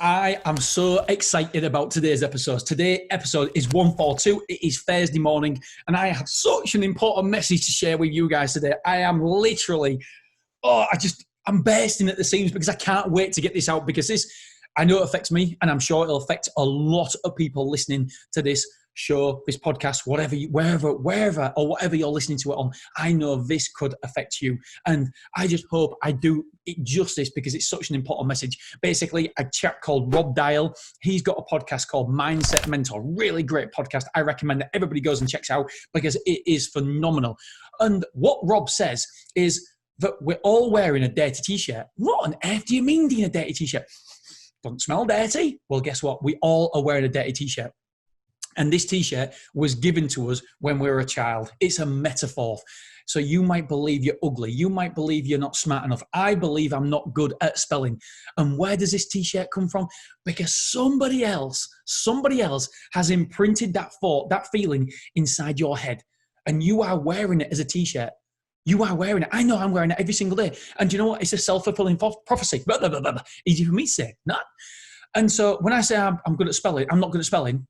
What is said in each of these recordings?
I am so excited about today's episode. Today's episode is 142. It is Thursday morning, and I have such an important message to share with you guys today. I am literally, I'm bursting at the seams because I can't wait to get this out because I know it affects me, and I'm sure it'll affect a lot of people listening to this show, this podcast, wherever or whatever you're listening to it on. I know this could affect you, and I just hope I do it justice because it's such an important message. Basically, a chap called Rob Dial, he's got a podcast called Mindset Mentor. Really great podcast. I recommend that everybody goes and checks out because it is phenomenal. And what Rob says is that we're all wearing a dirty t-shirt. What on earth do you mean, Dean, a dirty t-shirt? Doesn't smell dirty? Well, guess what? We all are wearing a dirty t-shirt. And this t-shirt was given to us when we were a child. It's a metaphor. So you might believe you're ugly. You might believe you're not smart enough. I believe I'm not good at spelling. And where does this t-shirt come from? Because somebody else has imprinted that thought, that feeling inside your head. And you are wearing it as a t-shirt. You are wearing it. I know I'm wearing it every single day. And do you know what? It's a self-fulfilling prophecy. Blah, blah, blah, blah. Easy for me to say. Not. And so when I say I'm good at spelling, I'm not good at spelling.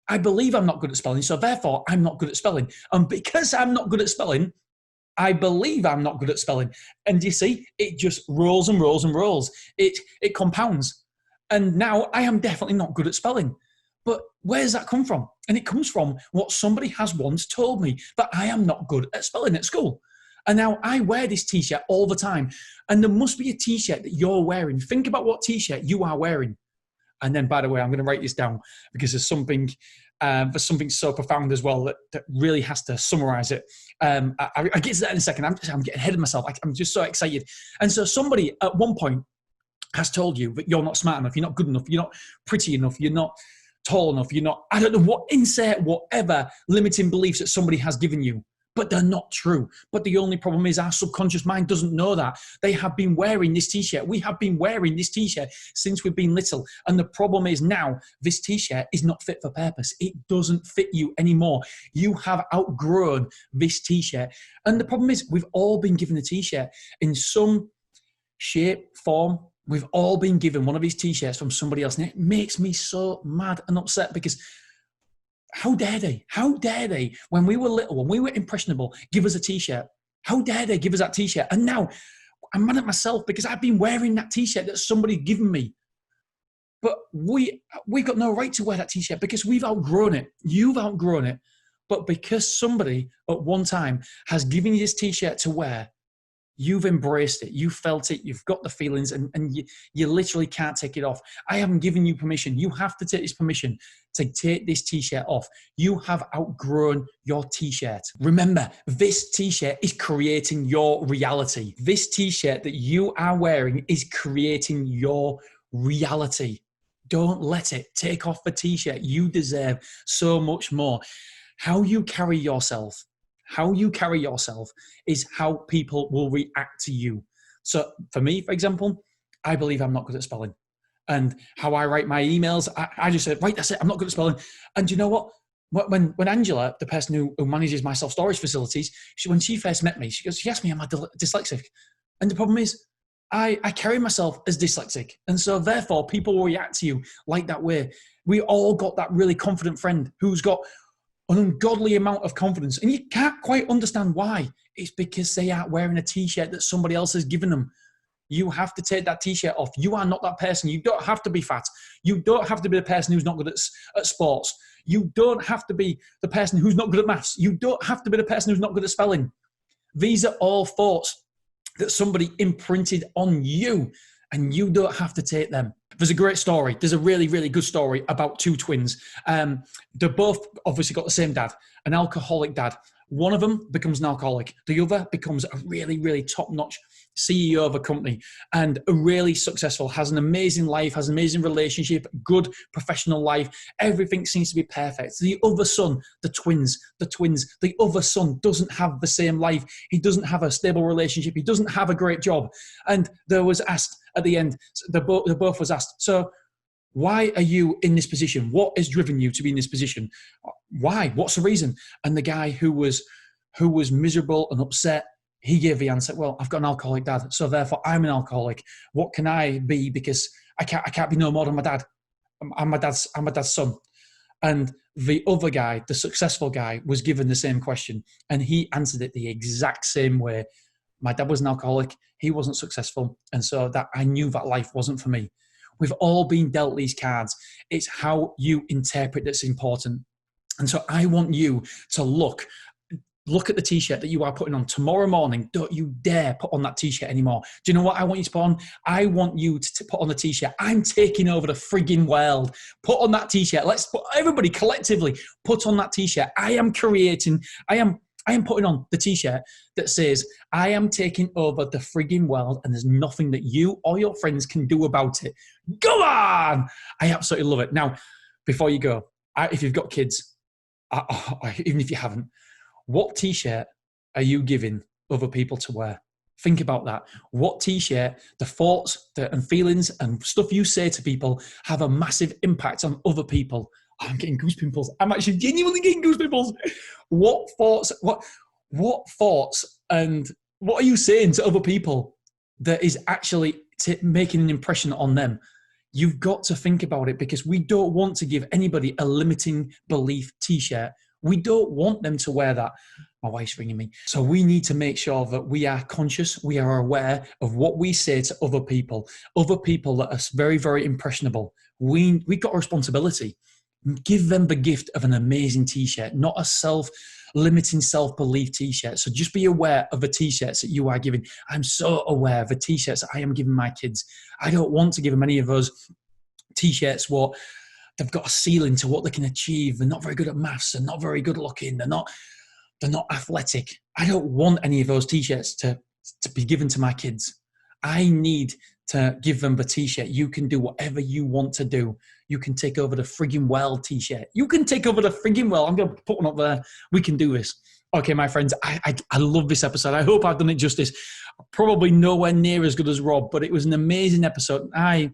I believe I'm not good at spelling, so therefore I'm not good at spelling. And because I'm not good at spelling, I believe I'm not good at spelling. And you see, it just rolls and rolls and rolls. It compounds. And now I am definitely not good at spelling. But where does that come from? And it comes from what somebody has once told me, that I am not good at spelling at school. And now I wear this t-shirt all the time. And there must be a t-shirt that you're wearing. Think about what t-shirt you are wearing. And then, by the way, I'm going to write this down because there's something so profound as well that really has to summarize it. I get to that in a second. I'm getting ahead of myself. I'm just so excited. And so somebody at one point has told you that you're not smart enough, you're not good enough, you're not pretty enough, you're not tall enough, you're not, I don't know what, insert whatever limiting beliefs that somebody has given you. But they're not true. But the only problem is our subconscious mind doesn't know that. They have been wearing this t-shirt. We have been wearing this t-shirt since we've been little. And the problem is now this t-shirt is not fit for purpose. It doesn't fit you anymore. You have outgrown this t-shirt. And the problem is we've all been given a t-shirt in some shape, form. We've all been given one of these t-shirts from somebody else. And it makes me so mad and upset because how dare they? How dare they, when we were little, when we were impressionable, give us a t-shirt? How dare they give us that t-shirt? And now I'm mad at myself because I've been wearing that t-shirt that somebody's given me. But we got no right to wear that t-shirt because we've outgrown it. You've outgrown it. But because somebody at one time has given you this t-shirt to wear, you've embraced it, you felt it, you've got the feelings, and you literally can't take it off. I haven't given you permission. You have to take this permission to take this t-shirt off. You have outgrown your t-shirt. Remember, this t-shirt is creating your reality. This t-shirt that you are wearing is creating your reality. Don't let it. Take off the t-shirt. You deserve so much more. How you carry yourself is how people will react to you. So for me, for example, I believe I'm not good at spelling. And how I write my emails, I just said, right, that's it, I'm not good at spelling. And you know what? When Angela, the person who manages my self-storage facilities, when she first met me, she asked me, am I dyslexic? And the problem is, I carry myself as dyslexic. And so therefore, people will react to you like that way. We all got that really confident friend who's got an ungodly amount of confidence. And you can't quite understand why. It's because they aren't wearing a t-shirt that somebody else has given them. You have to take that t-shirt off. You are not that person. You don't have to be fat. You don't have to be the person who's not good at sports. You don't have to be the person who's not good at maths. You don't have to be the person who's not good at spelling. These are all thoughts that somebody imprinted on you, and you don't have to take them. There's a great story. There's a really, really good story about two twins. They're both obviously got the same dad, an alcoholic dad. One of them becomes an alcoholic. The other becomes a really, really top-notch CEO of a company and really successful, has an amazing life, has an amazing relationship, good professional life. Everything seems to be perfect. The other son, the twins, the other son doesn't have the same life. He doesn't have a stable relationship. He doesn't have a great job. And there was asked at the end, the both was asked, so why are you in this position? What has driven you to be in this position? Why? What's the reason? And the guy who was miserable and upset, he gave the answer, well, I've got an alcoholic dad, so therefore I'm an alcoholic. What can I be because I can't be no more than my dad. I'm my dad's son. And the other guy, the successful guy, was given the same question, and he answered it the exact same way. My dad was an alcoholic. He wasn't successful. And so that I knew that life wasn't for me. We've all been dealt these cards. It's how you interpret that's important. And so I want you to look at the t-shirt that you are putting on tomorrow morning. Don't you dare put on that t-shirt anymore. Do you know what I want you to put on? I want you to put on the t-shirt, I'm taking over the frigging world. Put on that t-shirt. Let's put, everybody collectively put on that t-shirt. I am putting on the t-shirt that says, I am taking over the frigging world and there's nothing that you or your friends can do about it. Go on! I absolutely love it. Now, before you go, if you've got kids, even if you haven't, what t-shirt are you giving other people to wear? Think about that. What t-shirt, the thoughts and feelings and stuff you say to people have a massive impact on other people. I'm getting goosebumps. I'm actually genuinely getting goosebumps. What thoughts and what are you saying to other people that is actually making an impression on them? You've got to think about it, because we don't want to give anybody a limiting belief t-shirt. We don't want them to wear that. My wife's ringing me. So we need to make sure that we are conscious, we are aware of what we say to other people that are very, very impressionable. We've got a responsibility. Give them the gift of an amazing t-shirt, not a self-limiting, self-belief t-shirt. So just be aware of the t-shirts that you are giving. I'm so aware of the t-shirts that I am giving my kids. I don't want to give them any of those t-shirts what they've got a ceiling to what they can achieve. They're not very good at maths. They're not very good looking. They're not athletic. I don't want any of those t-shirts to be given to my kids. I need to give them the t-shirt. You can do whatever you want to do. You can take over the frigging world t-shirt. You can take over the frigging world. I'm going to put one up there. We can do this. Okay, my friends, I love this episode. I hope I've done it justice. Probably nowhere near as good as Rob, but it was an amazing episode. I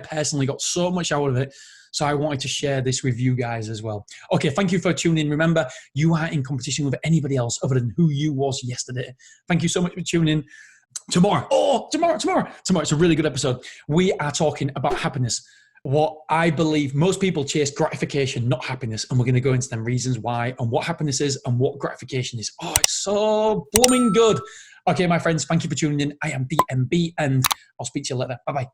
personally got so much out of it. So I wanted to share this with you guys as well. Okay, thank you for tuning in. Remember, you are in competition with anybody else other than who you was yesterday. Thank you so much for tuning in. Tomorrow, it's a really good episode. We are talking about happiness. What I believe most people chase gratification, not happiness. And we're going to go into them reasons why and what happiness is and what gratification is. Oh, it's so blooming good. Okay, my friends, thank you for tuning in. I am DMB and I'll speak to you later. Bye-bye.